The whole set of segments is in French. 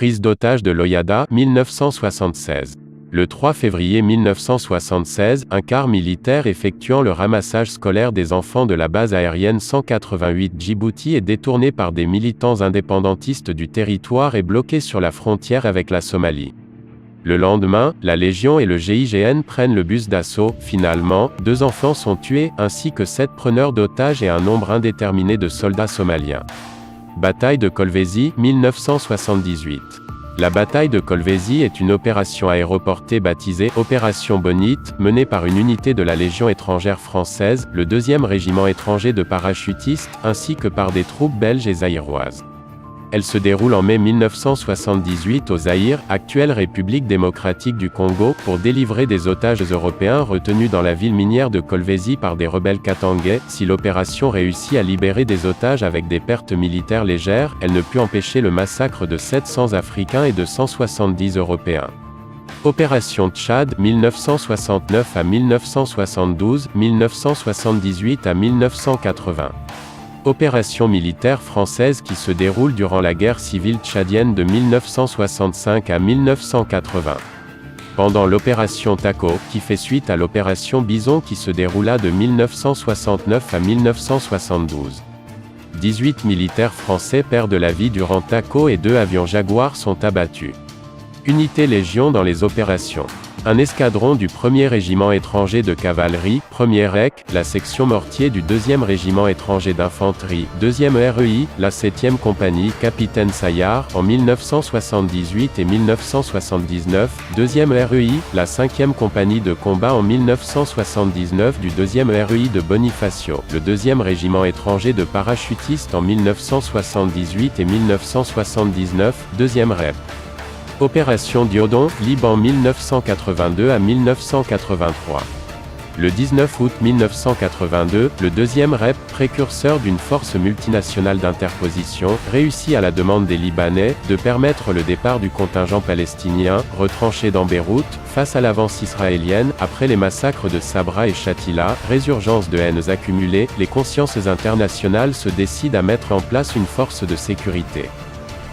Prise d'otage de l'Oyada, 1976. Le 3 février 1976, un car militaire effectuant le ramassage scolaire des enfants de la base aérienne 188 Djibouti est détourné par des militants indépendantistes du territoire et bloqué sur la frontière avec la Somalie. Le lendemain, la Légion et le GIGN prennent le bus d'assaut. Finalement, 2 enfants sont tués, ainsi que 7 preneurs d'otages et un nombre indéterminé de soldats somaliens. Bataille de Kolwezi, 1978. La bataille de Kolwezi est une opération aéroportée baptisée Opération Bonite, menée par une unité de la Légion étrangère française, le 2e régiment étranger de parachutistes, ainsi que par des troupes belges et zaïroises. Elle se déroule en mai 1978 au Zaïre, actuelle République démocratique du Congo, pour délivrer des otages européens retenus dans la ville minière de Kolwezi par des rebelles katangais. Si l'opération réussit à libérer des otages avec des pertes militaires légères, elle ne put empêcher le massacre de 700 Africains et de 170 Européens. Opération Tchad, 1969 à 1972, 1978 à 1980. Opération militaire française qui se déroule durant la guerre civile tchadienne de 1965 à 1980. Pendant l'opération Taco, qui fait suite à l'opération Bison qui se déroula de 1969 à 1972. 18 militaires français perdent la vie durant Taco et 2 avions Jaguar sont abattus. Unité Légion dans les opérations. Un escadron du 1er régiment étranger de cavalerie, 1er REC, la section mortier du 2e régiment étranger d'infanterie, 2e REI, la 7e compagnie, capitaine Sayar, en 1978 et 1979, 2e REI, la 5e compagnie de combat en 1979 du 2e REI de Bonifacio, le 2e régiment étranger de parachutistes en 1978 et 1979, 2e REP. Opération Diodon, Liban 1982 à 1983. Le 19 août 1982, le 2e REP, précurseur d'une force multinationale d'interposition, réussit à la demande des Libanais, de permettre le départ du contingent palestinien, retranché dans Beyrouth, face à l'avance israélienne. Après les massacres de Sabra et Shatila, résurgence de haines accumulées, les consciences internationales se décident à mettre en place une force de sécurité.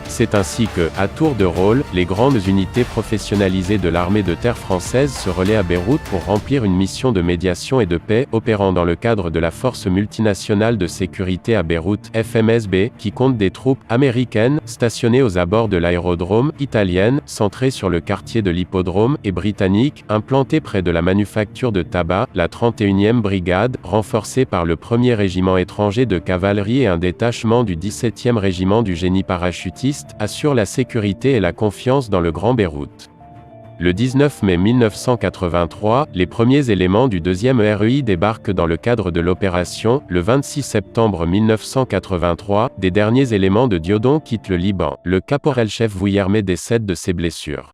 C'est ainsi que, à tour de rôle, les grandes unités professionnalisées de l'armée de terre française se relaient à Beyrouth pour remplir une mission de médiation et de paix, opérant dans le cadre de la Force multinationale de sécurité à Beyrouth, FMSB, qui compte des troupes américaines, stationnées aux abords de l'aérodrome, italiennes, centrées sur le quartier de l'hippodrome, et britanniques, implantées près de la manufacture de tabac, la 31e brigade, renforcée par le 1er régiment étranger de cavalerie et un détachement du 17e régiment du génie parachutiste, assure la sécurité et la confiance dans le Grand Beyrouth. Le 19 mai 1983, les premiers éléments du 2e REI débarquent dans le cadre de l'opération. Le 26 septembre 1983, des derniers éléments de Diodon quittent le Liban. Le caporal-chef Vouillermet décède de ses blessures.